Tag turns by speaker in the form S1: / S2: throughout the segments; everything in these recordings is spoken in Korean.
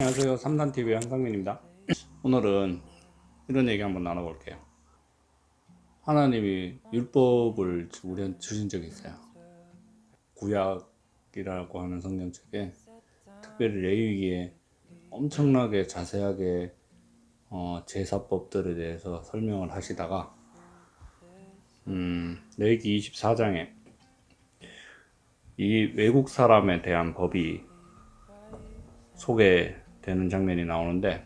S1: 안녕하세요. 삼산TV의 한상민입니다. 오늘은 이런 얘기 한번 나눠볼게요. 하나님이 율법을 우리한테 주신 적이 있어요. 구약이라고 하는 성경책에 특별히 레위기에 엄청나게 자세하게 제사법들에 대해서 설명을 하시다가 레위기 24장에 이 외국 사람에 대한 법이 소개되는 장면이 나오는데,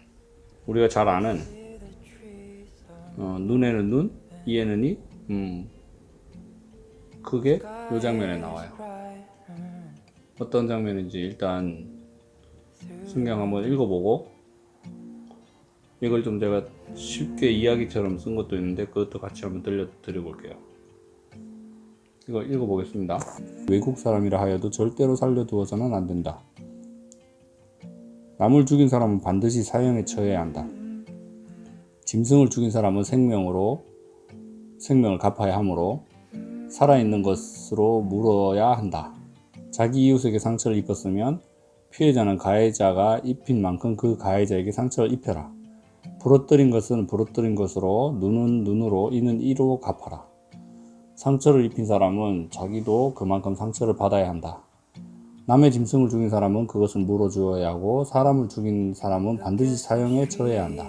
S1: 우리가 잘 아는 눈에는 눈, 이에는 이, 그게 이 장면에 나와요. 어떤 장면인지 일단 성경 한번 읽어보고, 이걸 좀 제가 쉽게 이야기처럼 쓴 것도 있는데 그것도 같이 한번 들려드려볼게요. 이거 읽어보겠습니다. 외국 사람이라 하여도 절대로 살려두어서는 안 된다. 남을 죽인 사람은 반드시 사형에 처해야 한다. 짐승을 죽인 사람은 생명을 갚아야 하므로 살아있는 것으로 물어야 한다. 자기 이웃에게 상처를 입혔으면 피해자는 가해자가 입힌 만큼 그 가해자에게 상처를 입혀라. 부러뜨린 것은 부러뜨린 것으로, 눈은 눈으로, 이는 이로 갚아라. 상처를 입힌 사람은 자기도 그만큼 상처를 받아야 한다. 남의 짐승을 죽인 사람은 그것을 물어주어야 하고, 사람을 죽인 사람은 반드시 사형에 처해야 한다.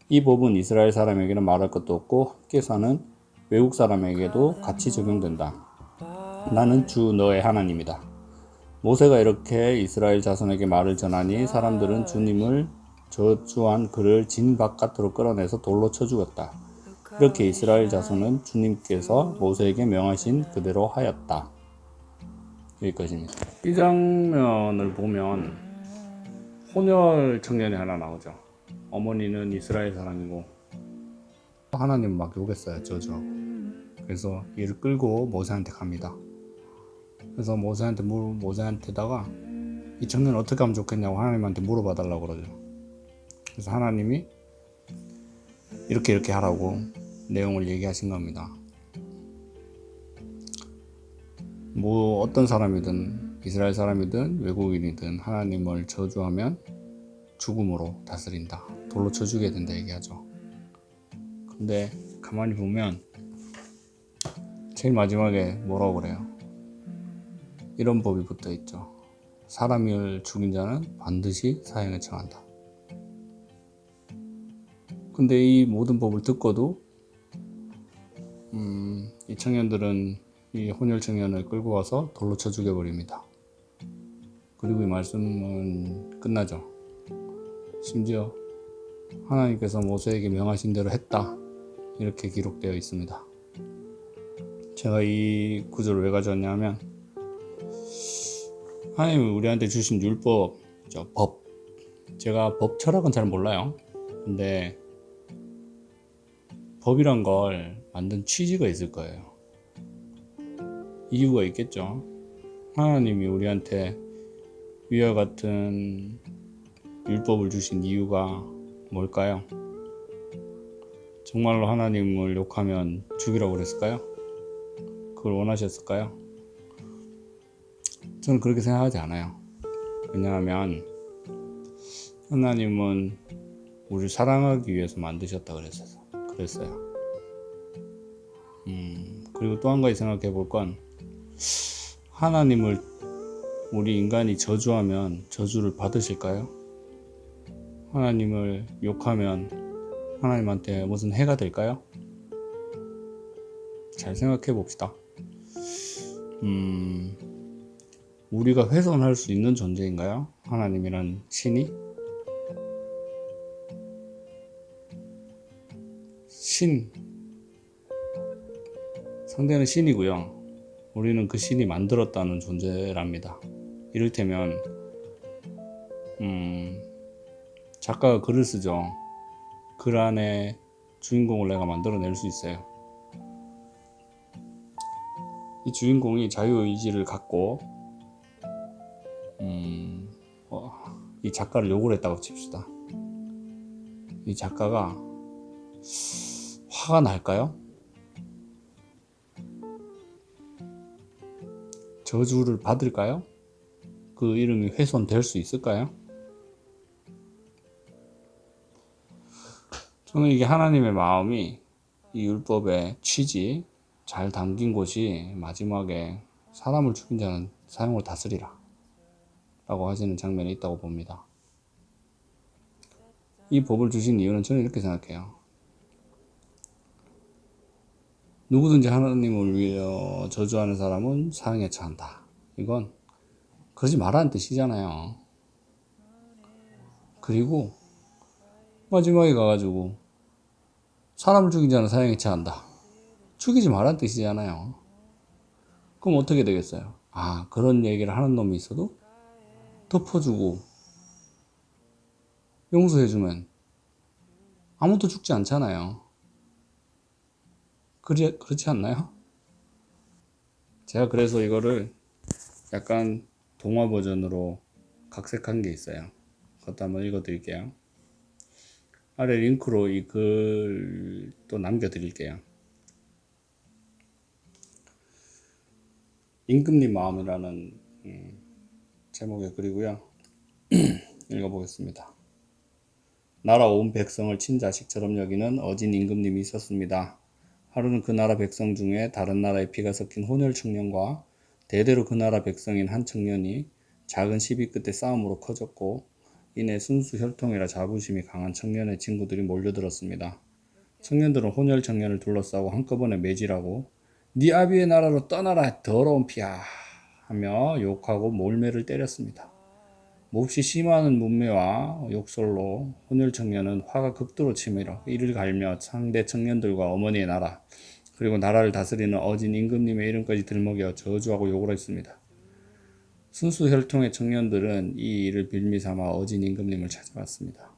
S1: 이 법은 이스라엘 사람에게는 말할 것도 없고 함께 사는 외국 사람에게도 같이 적용된다. 나는 주 너의 하나님이다. 모세가 이렇게 이스라엘 자손에게 말을 전하니 사람들은 주님을 저주한 그를 진 바깥으로 끌어내서 돌로 쳐 죽였다. 이렇게 이스라엘 자손은 주님께서 모세에게 명하신 그대로 하였다. 여기까지입니다. 이 장면을 보면 혼혈 청년이 하나 나오죠. 어머니는 이스라엘 사람이고 하나님 막 욕했어요. 저죠. 그래서 이를 끌고 모세한테 갑니다. 그래서 모세한테다가 이 청년 어떻게 하면 좋겠냐고 하나님한테 물어봐 달라고 그러죠. 그래서 하나님이 이렇게 하라고 내용을 얘기하신 겁니다. 뭐 어떤 사람이든 이스라엘 사람이든 외국인이든 하나님을 저주하면 죽음으로 다스린다. 돌로 쳐 죽여야 된다 얘기하죠. 근데 가만히 보면 제일 마지막에 뭐라고 그래요? 이런 법이 붙어 있죠. 사람을 죽인 자는 반드시 사형에 처한다. 근데 이 모든 법을 듣고도 이 청년들은 이 혼혈 청년을 끌고 와서 돌로 쳐 죽여버립니다. 그리고 이 말씀은 끝나죠. 심지어 하나님께서 모세에게 명하신 대로 했다, 이렇게 기록되어 있습니다. 제가 이 구절을 왜 가져왔냐면, 하나님이 우리한테 주신 율법, 법, 제가 법 철학은 잘 몰라요. 근데 법이란 걸 만든 취지가 있을 거예요. 이유가 있겠죠. 하나님이 우리한테 위와 같은 율법을 주신 이유가 뭘까요? 정말로 하나님을 욕하면 죽이라고 그랬을까요? 그걸 원하셨을까요? 저는 그렇게 생각하지 않아요. 왜냐하면 하나님은 우리를 사랑하기 위해서 만드셨다 그랬어요. 그리고 또 한 가지 생각해 볼 건, 하나님을 우리 인간이 저주하면 저주를 받으실까요? 하나님을 욕하면 하나님한테 무슨 해가 될까요? 잘 생각해 봅시다. 우리가 훼손할 수 있는 존재인가요? 하나님이란 신이? 상대는 신이고요. 우리는 그 신이 만들었다는 존재랍니다. 이를테면 작가가 글을 쓰죠. 글 안에 주인공을 내가 만들어낼 수 있어요. 이 주인공이 자유의지를 갖고 이 작가를 욕을 했다고 칩시다. 이 작가가 화가 날까요? 저주를 받을까요? 그 이름이 훼손될 수 있을까요? 저는 이게 하나님의 마음이 이 율법의 취지 잘 담긴 곳이 마지막에 사람을 죽인 자는 사형으로 다스리라 라고 하시는 장면이 있다고 봅니다. 이 법을 주신 이유는 저는 이렇게 생각해요. 누구든지 하나님을 위해 저주하는 사람은 사형에 처한다. 이건 그러지 말라는 뜻이잖아요. 그리고 마지막에 가가지고 사람을 죽인 자는 사형에 처한다. 죽이지 말라는 뜻이잖아요. 그럼 어떻게 되겠어요? 아, 그런 얘기를 하는 놈이 있어도 덮어주고 용서해주면 아무도 죽지 않잖아요. 그렇지 않나요? 제가 그래서 이거를 약간 동화 버전으로 각색한 게 있어요. 그것도 한번 읽어 드릴게요. 아래 링크로 이 글 또 남겨 드릴게요. 임금님 마음이라는 제목의 글이고요. 읽어 보겠습니다. 나라 온 백성을 친자식처럼 여기는 어진 임금님이 있었습니다. 하루는 그 나라 백성 중에 다른 나라의 피가 섞인 혼혈 청년과 대대로 그 나라 백성인 한 청년이 작은 시비 끝에 싸움으로 커졌고 이내 순수 혈통이라 자부심이 강한 청년의 친구들이 몰려들었습니다. 청년들은 혼혈 청년을 둘러싸고 한꺼번에 매질하고 네 아비의 나라로 떠나라 더러운 피야 하며 욕하고 몰매를 때렸습니다. 몹시 심한 문매와 욕설로 혼혈 청년은 화가 극도로 치밀어 이를 갈며 상대 청년들과 어머니의 나라 그리고 나라를 다스리는 어진 임금님의 이름까지 들먹여 저주하고 욕을 했습니다. 순수 혈통의 청년들은 이 일을 빌미삼아 어진 임금님을 찾아왔습니다.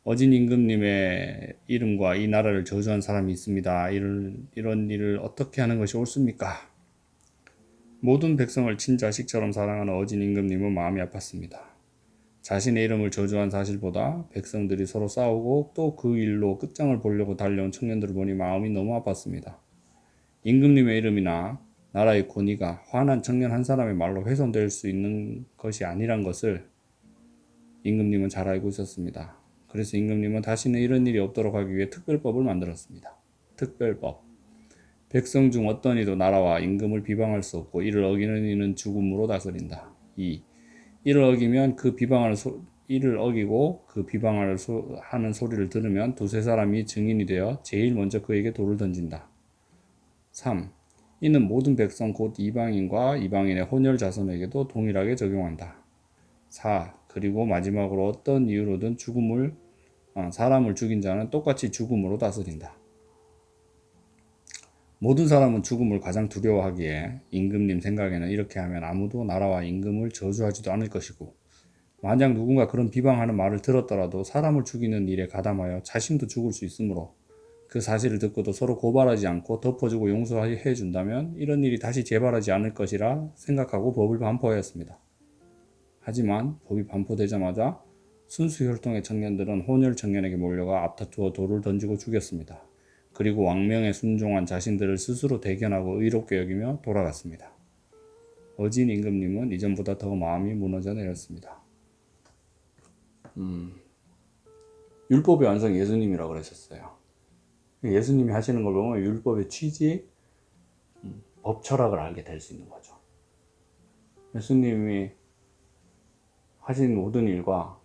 S1: 어진 임금님의 이름과 이 나라를 저주한 사람이 있습니다. 이런 일을 어떻게 하는 것이 옳습니까? 모든 백성을 친자식처럼 사랑하는 어진 임금님은 마음이 아팠습니다. 자신의 이름을 저주한 사실보다 백성들이 서로 싸우고 또 그 일로 끝장을 보려고 달려온 청년들을 보니 마음이 너무 아팠습니다. 임금님의 이름이나 나라의 권위가 화난 청년 한 사람의 말로 훼손될 수 있는 것이 아니란 것을 임금님은 잘 알고 있었습니다. 그래서 임금님은 다시는 이런 일이 없도록 하기 위해 특별법을 만들었습니다. 특별법. 백성 중 어떤 이도 나라와 임금을 비방할 수 없고 이를 어기는 이는 죽음으로 다스린다. 2. 이를 어기고 그 비방을 하는 소리를 들으면 두세 사람이 증인이 되어 제일 먼저 그에게 돌을 던진다. 3. 이는 모든 백성 곧 이방인과 이방인의 혼혈 자손에게도 동일하게 적용한다. 4. 그리고 마지막으로 어떤 이유로든 사람을 죽인 자는 똑같이 죽음으로 다스린다. 모든 사람은 죽음을 가장 두려워하기에 임금님 생각에는 이렇게 하면 아무도 나라와 임금을 저주하지도 않을 것이고 만약 누군가 그런 비방하는 말을 들었더라도 사람을 죽이는 일에 가담하여 자신도 죽을 수 있으므로 그 사실을 듣고도 서로 고발하지 않고 덮어주고 용서해 준다면 이런 일이 다시 재발하지 않을 것이라 생각하고 법을 반포하였습니다. 하지만 법이 반포되자마자 순수 혈통의 청년들은 혼혈 청년에게 몰려가 앞다투어 돌을 던지고 죽였습니다. 그리고 왕명에 순종한 자신들을 스스로 대견하고 의롭게 여기며 돌아갔습니다. 어진 임금님은 이전보다 더 마음이 무너져 내렸습니다. 율법의 완성 예수님이라고 그러셨어요. 예수님이 하시는 걸 보면 율법의 취지, 법 철학을 알게 될 수 있는 거죠. 예수님이 하신 모든 일과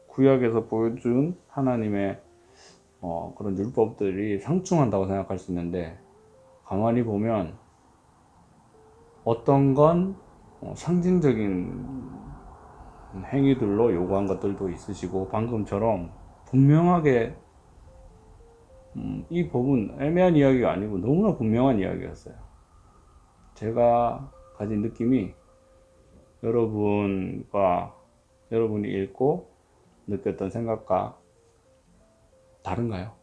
S1: 구약에서 보여준 하나님의 그런 율법들이 상충한다고 생각할 수 있는데 가만히 보면 어떤 건 상징적인 행위들로 요구한 것들도 있으시고 방금처럼 분명하게 이 법은 애매한 이야기가 아니고 너무나 분명한 이야기였어요. 제가 가진 느낌이 여러분이 읽고 느꼈던 생각과 다른가요?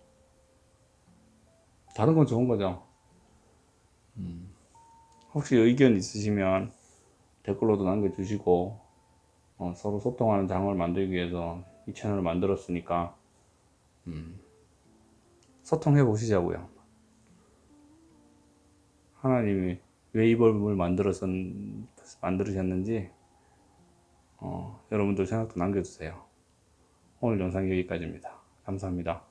S1: 다른 건 좋은 거죠. 혹시 의견 있으시면 댓글로도 남겨주시고 서로 소통하는 장을 만들기 위해서 이 채널을 만들었으니까 소통해 보시자고요. 하나님이 왜 이 법을 만들으셨는지 여러분들 생각도 남겨주세요. 오늘 영상 여기까지입니다. 감사합니다.